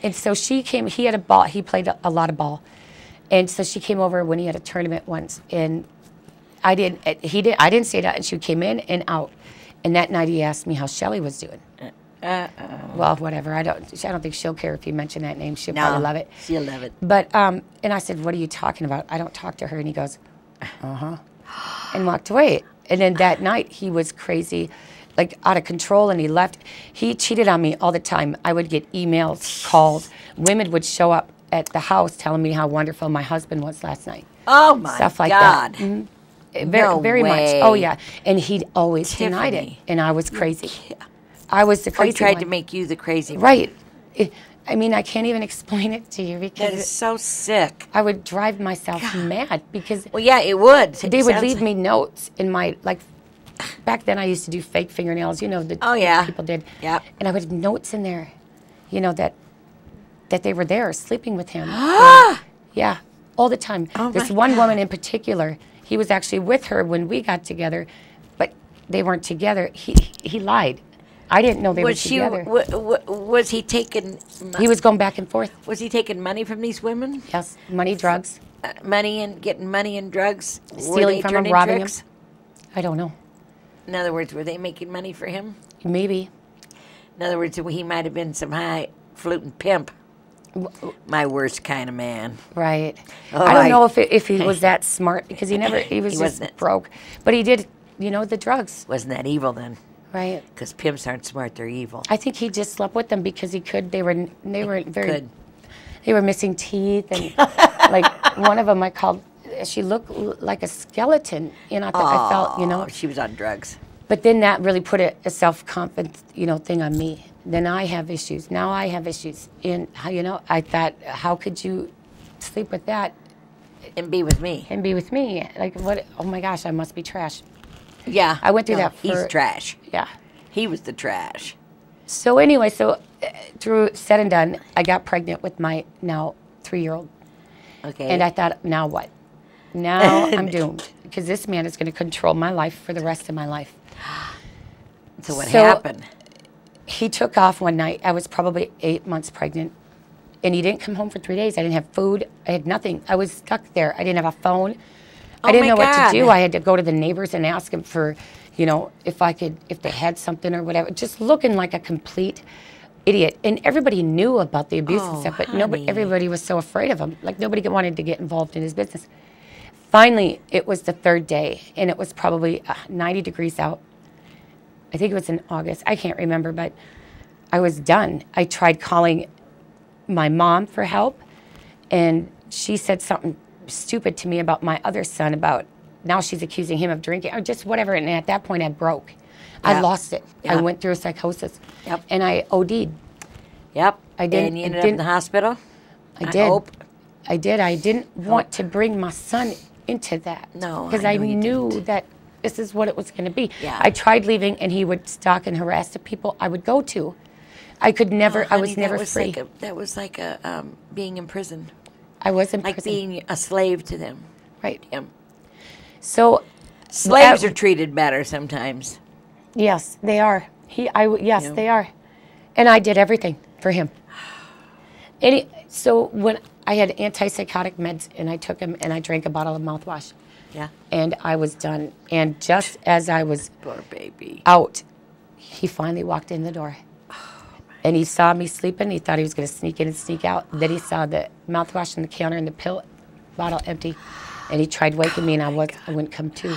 And so she came, he had a ball, he played a lot of ball. And so she came over when he had a tournament once, and I didn't say that, and she came in and out. And that night he asked me how Shelly was doing. Well, whatever. I don't think she'll care if you mention that name. She'll probably love it. She'll love it. But and I said, "What are you talking about? I don't talk to her." And he goes, and walked away. And then that night he was crazy, like out of control, and he left. He cheated on me all the time. I would get emails, calls. Women would show up at the house telling me how wonderful my husband was last night. Oh my Stuff like God. that. Mm-hmm. Very much. Oh yeah. And he'd always denied it, and I was crazy. I was the crazy one. He tried to make you the crazy one. Right. I mean, I can't even explain it to you because that is so sick. I would drive myself mad because well, yeah, it would. They would leave me notes in my, like, back then I used to do fake fingernails, you know, that people did. Yeah. And I would have notes in there, you know, that they were there sleeping with him. Yeah, all the time. Oh this my one God. woman in particular, he was actually with her when we got together, but they weren't together. He lied. I didn't know they were together. Was he taking... He was going back and forth. Was he taking money from these women? Yes, money, drugs. Money and getting money and drugs? Stealing from him, robbing him. I don't know. In other words, were they making money for him? Maybe. In other words, he might have been some high-fluting pimp. My worst kind of man. Right. Oh, I don't know if he was that smart because he was just broke. But he did, you know, the drugs. Wasn't that evil then? Right. Because pimps aren't smart, they're evil. I think he just slept with them because he could. They were very good. They were missing teeth, and like one of them I called, she looked like a skeleton. You know, I felt, you know. She was on drugs. But then that really put a self-confidence, you know, thing on me. Then I have issues. Now I have issues. And, you know, I thought, how could you sleep with that? And be with me. And be with me. Like, what? Oh, my gosh, I must be trash. Yeah. I went through that. He's trash. Yeah. He was the trash. So anyway, through said and done, I got pregnant with my now 3-year-old. Okay. And I thought, now what? Now I'm doomed. Because this man is going to control my life for the rest of my life. So what happened? He took off one night. I was probably 8 months pregnant. And he didn't come home for 3 days. I didn't have food. I had nothing. I was stuck there. I didn't have a phone. I didn't know what to do. I had to go to the neighbors and ask them for, you know, if they had something or whatever. Just looking like a complete idiot. And everybody knew about the abuse and stuff, but everybody was so afraid of him. Like nobody wanted to get involved in his business. Finally, it was the 3rd day, and it was probably 90 degrees out. I think it was in August. I can't remember, but I was done. I tried calling my mom for help, and she said something stupid to me about my other son, about now she's accusing him of drinking or just whatever. And at that point, I broke. Yep. I lost it. Yep. I went through a psychosis. Yep. And I OD'd. Yep. I did. And you ended up in the hospital? I did. Hope. I did. I didn't want to bring my son into that. No, because I knew that this is what it was going to be. Yeah. I tried leaving, and he would stalk and harass the people I would go to. I could never. Honey, I was never free. That was like being in prison. I was in like prison. Being a slave to them. Right. Yeah. So slaves are treated better sometimes. Yes, they are. Yes, they are. And I did everything for him. So when I had antipsychotic meds, and I took them, and I drank a bottle of mouthwash. Yeah. And I was done. And just as I was poor baby out, he finally walked in the door. And he saw me sleeping. He thought he was going to sneak in and sneak out. Then he saw the mouthwash on the counter and the pill bottle empty. And he tried waking me, and I wouldn't come to.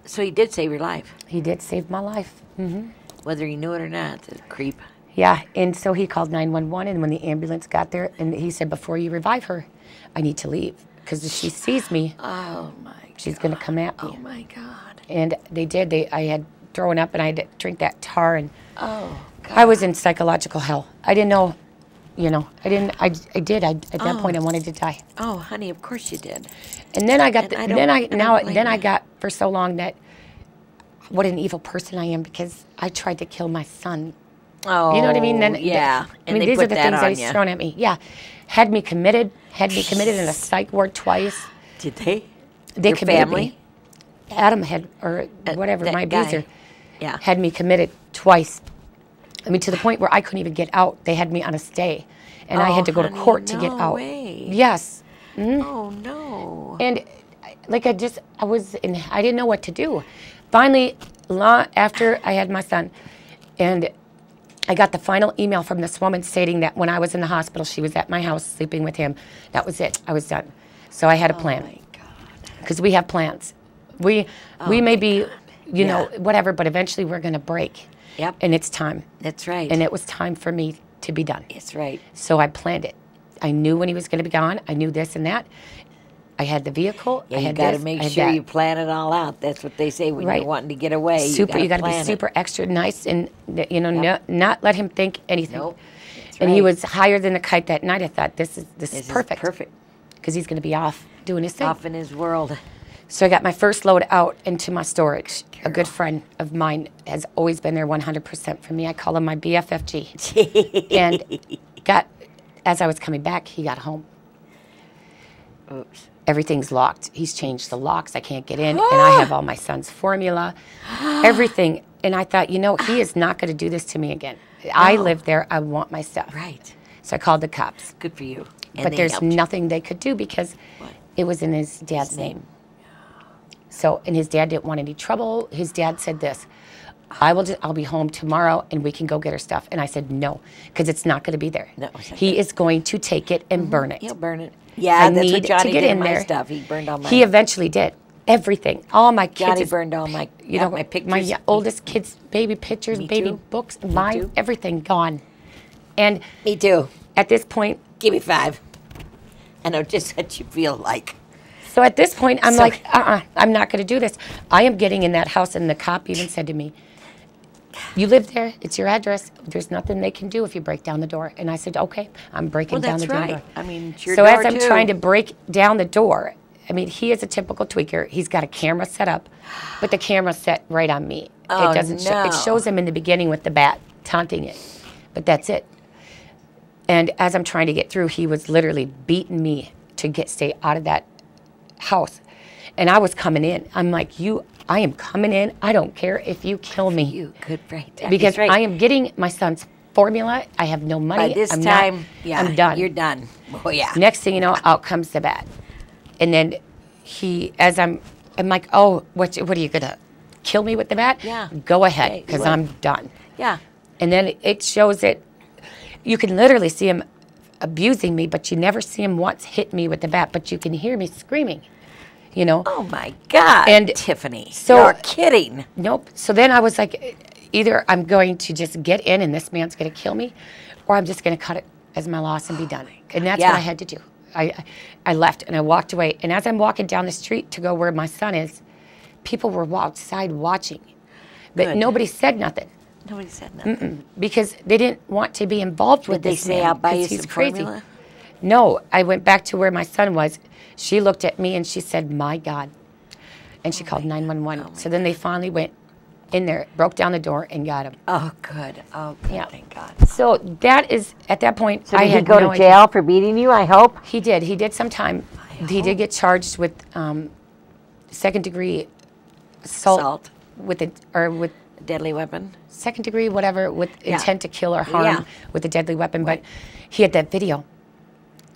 So he did save your life. He did save my life. Mm-hmm. Whether he knew it or not, the creep. Yeah, and so he called 911, and when the ambulance got there, and he said, before you revive her, I need to leave. Because if she sees me, she's going to come at me. Oh, my God. And they did. I had thrown up, and I had to drink that tar, and God. I was in psychological hell. I didn't know, I did. At that point, I wanted to die. Oh, honey, of course you did. And then I got, I got for so long that, what an evil person I am, because I tried to kill my son. Oh, you know what I mean? Then, yeah. These are the things that he's thrown at me. Yeah. Had me committed in a psych ward twice. Did they? They Your committed family? me. Adam had, or whatever, my abuser, yeah, had me committed twice. I mean, to the point where I couldn't even get out. They had me on a stay. and I had to go to court to get out. Way. Yes. Oh no. And like I didn't know what to do. Finally, after I had my son, and I got the final email from this woman stating that when I was in the hospital, she was at my house sleeping with him. That was it. I was done. So I had a plan. Oh my God. Because we have plans. We may be, you know, whatever, but eventually we're going to break. Yep. And it's time. That's right. And it was time for me to be done. That's right. So I planned it. I knew when he was going to be gone. I knew this and that. I had the vehicle. Yeah, I you had got to this, make I had sure that. you plan it all out. That's what they say when Right. you're wanting to get away. You got to be plan super extra nice and, you know, Yep. not let him think anything. Nope. That's And he right. was higher than a kite that night. I thought, this is perfect. Perfect. Because he's going to be off doing his thing. Off in his world. So I got my first load out into my storage. A good friend of mine has always been there 100% for me. I call him my BFFG. And as I was coming back, he got home. Oops. Everything's locked. He's changed the locks. I can't get in. And I have all my son's formula, everything. And I thought, you know, he is not going to do this to me again. I live there. I want my stuff. Right. So I called the cops. Good for you. And But they there's helped you. nothing they could do because it was in his dad's name. So, and his dad didn't want any trouble. His dad said this, I'll be home tomorrow and we can go get our stuff. And I said, no, because it's not going to be there. No. He is going to take it and burn it. He'll burn it. Yeah, I that's need what Johnny to get did in my there. stuff. He burned all my. He eventually did. Everything. All my kids. Johnny burned all my, You know, my pictures. my oldest kids' baby pictures, Me baby too. books, mine, too. everything gone. And Me too. at this point, Give me 5. I know just what you feel like. so at this point, I'm So- like, I'm not going to do this. I am getting in that house, and the cop even said to me, you live there, it's your address. There's nothing they can do if you break down the door. And I said, okay, I'm breaking Well, down that's the right. door. I mean, it's your So door as I'm too. trying to break down the door, I mean, he is a typical tweaker. He's got a camera set up, but the camera's set right on me. Oh, It doesn't show. It no. shows him in the beginning with the bat, taunting it, but that's it. And as I'm trying to get through, he was literally beating me to stay out of that house. And I was coming in. I'm like, I am coming in. I don't care if you kill me. You good, right? Because That's right. I am getting my son's formula. I have no money. By this I'm time, not, yeah, I'm done. You're done. Oh yeah. Next thing you know, out comes the bat. And then I'm like, oh, what are you gonna kill me with the bat? Yeah. Go ahead, Okay, because well. I'm done. Yeah. And then it shows it. You can literally see him abusing me, but you never see him once hit me with the bat. But you can hear me screaming. You know. Oh my God. And Tiffany. so- You're kidding. Nope. So then I was like, either I'm going to just get in and this man's going to kill me, or I'm just going to cut it as my loss and be done. And that's Yeah. what I had to do. I left and I walked away. And as I'm walking down the street to go where my son is, people were outside watching. But Good. nobody said nothing Nobody said nothing. because they didn't want to be involved with Did they this say man, I'll buy you 'cause he's some crazy. formula? No, I went back to where my son was. She looked at me and she said, my God. And she called 911. So then they finally went in there, broke down the door, and got him. Oh good. Oh good. Yeah. Thank God. So that is, at that point, So I did he had go no to idea. jail for beating you? I hope. He did. He did some time. He did get charged with second-degree assault with Deadly weapon. second-degree whatever with intent to kill or harm Yeah. with a deadly weapon. But he had that video,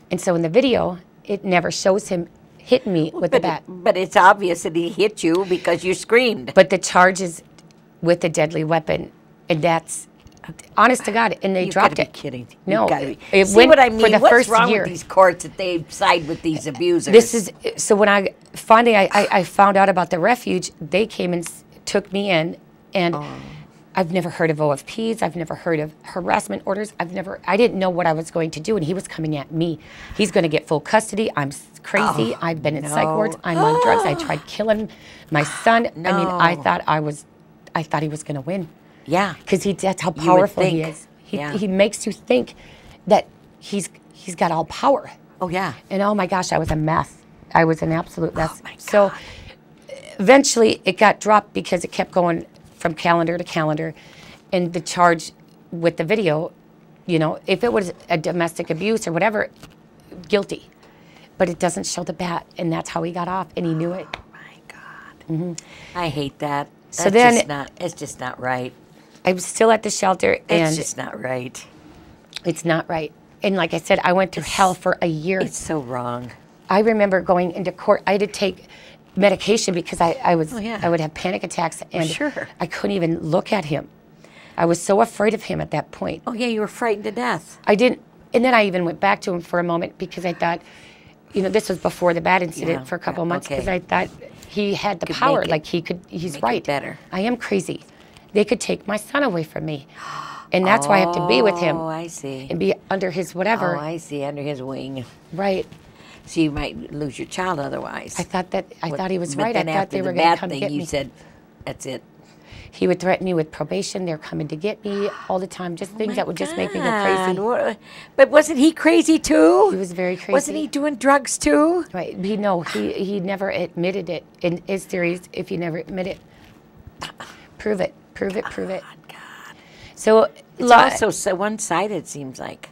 and so in the video, it never shows him hitting me with the bat. But it's obvious that he hit you because you screamed. But the charge is with a deadly weapon, and that's honest to God. And they You've dropped gotta it. be kidding. No, You've gotta be. it See went what I mean? for the What's first wrong year. with these courts that they side with these abusers? This is so when I finally I found out about the refuge, they came and took me in, and I've never heard of OFPs. I've never heard of harassment orders. I didn't know what I was going to do, and he was coming at me. He's going to get full custody. I'm crazy. I've been in psych wards. I'm on drugs. I tried killing my son. I mean, I thought he was going to win. Yeah. Because that's how would powerful he think. is. Yeah. He makes you think that he's got all power. Oh yeah. And oh my gosh, I was a mess. I was an absolute mess. Oh my God. So eventually it got dropped because it kept going from calendar to calendar. And the charge with the video, you know, if it was a domestic abuse or whatever, guilty. But it doesn't show the bat, and that's how he got off, and he knew it. Oh my God. I hate that. That's So then- it's just not right. I was still at the shelter, It's and just not right. it's not right. And like I said, I went through hell for a year. It's so wrong. I remember going into court. I had to take medication because I would have panic attacks, and I couldn't even look at him. I was so afraid of him at that point. Oh, yeah, you were frightened to death. I didn't. And then I even went back to him for a moment because I thought, this was before the bad incident for a couple of months, because I thought he had the power. Like he's right. Better. I am crazy. They could take my son away from me. And that's why I have to be with him. Oh, I see. And be under his whatever. Oh, I see, under his wing. Right. So you might lose your child otherwise. I thought he was right. Then I thought they were going to come get me. You said, that's it. He would threaten me with probation. They're coming to get me all the time. Just things that would just make me go crazy. But wasn't he crazy too? He was very crazy. Wasn't he doing drugs too? Right. He never admitted it. In his theories, if you never admit it, prove it. Prove it. Prove it. God. So it's also so one-sided, it seems like.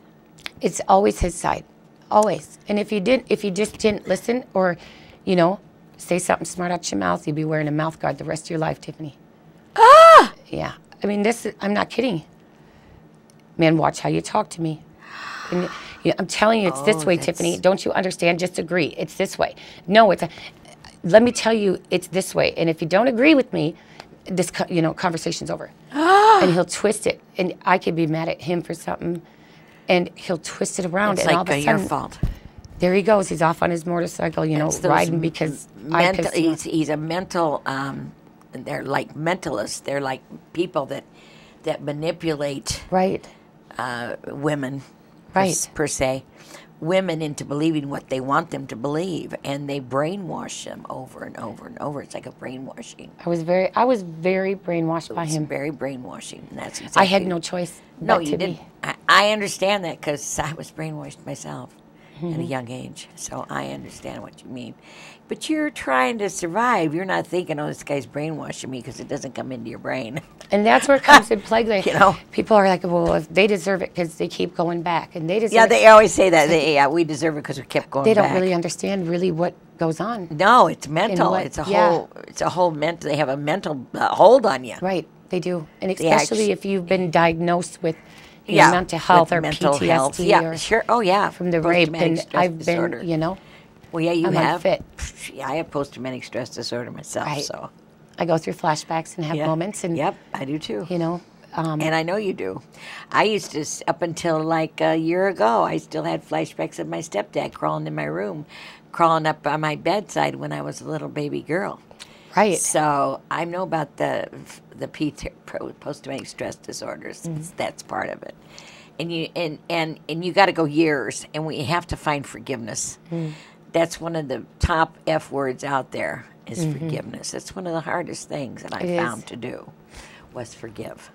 It's always his side. Always. And if you just didn't listen or, say something smart out your mouth, you'd be wearing a mouth guard the rest of your life, Tiffany. Ah! Yeah. I mean, I'm not kidding. Man, watch how you talk to me. And, I'm telling you, it's this way, Tiffany. Don't you understand? Just agree. It's this way. No, let me tell you, it's this way. And if you don't agree with me, this, conversation's over. And he'll twist it. And I could be mad at him for something. And he'll twist it around. It's and like all of a sudden, your fault. There he goes. He's off on his motorcycle, riding because I pissed him off. He's a mental, they're like mentalists. They're like people that manipulate women, per se, women into believing what they want them to believe, and they brainwash them over and over and over. It's like a brainwashing. I was very brainwashed by him. Very brainwashing. And that's exactly. I had no choice. No, you didn't. I understand that because I was brainwashed myself at a young age, so I understand what you mean. But you're trying to survive. You're not thinking, "Oh, this guy's brainwashing me," because it doesn't come into your brain. And that's where it comes in play. People are like, "Well, if they deserve it because they keep going back," and they deserve. Yeah, they always say that. We deserve it because we kept going back. They don't really understand what goes on. No, it's mental. It's a whole mental. They have a mental hold on you. Right, they do, and especially if you've been diagnosed with. Mental health or mental PTSD health. Yeah, sure. Oh, yeah. From the rape, and I've been, Well, yeah, you I'm have. Unfit. Yeah, I have post-traumatic stress disorder myself, so. I go through flashbacks and have moments, and yep, I do too. And I know you do. I used to, up until like a year ago, I still had flashbacks of my stepdad crawling in my room, crawling up on my bedside when I was a little baby girl. Right. So I know about the post-traumatic stress disorders. That's part of it, and you got to go years, and we have to find forgiveness. That's one of the top F words out there is forgiveness. It's one of the hardest things that I found to do was forgive,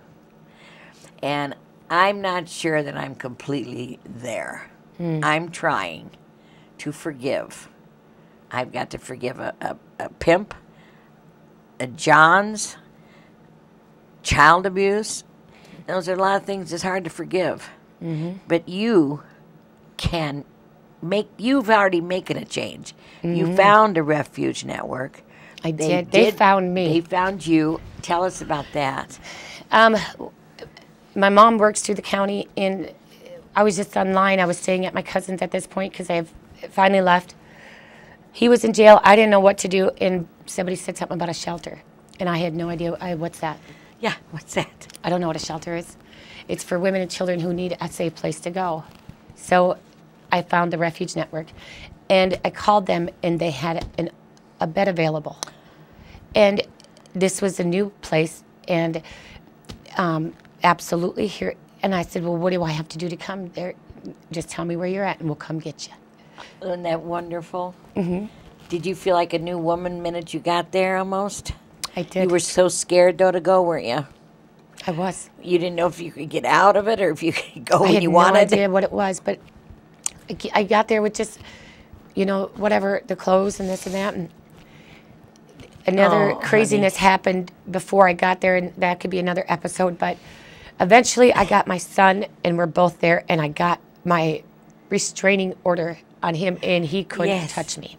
and I'm not sure that I'm completely there. I'm trying to forgive. I've got to forgive a pimp. John's, child abuse, those are a lot of things that's hard to forgive. But you can you've already making a change. You found a Refuge Network. I did. They found me. They found you. Tell us about that. My mom works through the county, and I was just online. I was staying at my cousin's at this point because I have finally left. He was in jail. I didn't know what to do, and somebody said something about a shelter, and I had no idea. What's that? Yeah, what's that? I don't know what a shelter is. It's for women and children who need a safe place to go. So I found the Refuge Network, and I called them, and they had a bed available. And this was a new place, and absolutely here. And I said, well, what do I have to do to come there? Just tell me where you're at, and we'll come get you. Isn't that wonderful? Did you feel like a new woman the minute you got there almost? I did. You were so scared, though, to go, weren't you? I was. You didn't know if you could get out of it or if you could go when you wanted. I had no idea what it was, but I got there with just, whatever, the clothes and this and that. And another craziness happened before I got there, and that could be another episode. But eventually I got my son, and we're both there, and I got my restraining order on him, and he couldn't touch me.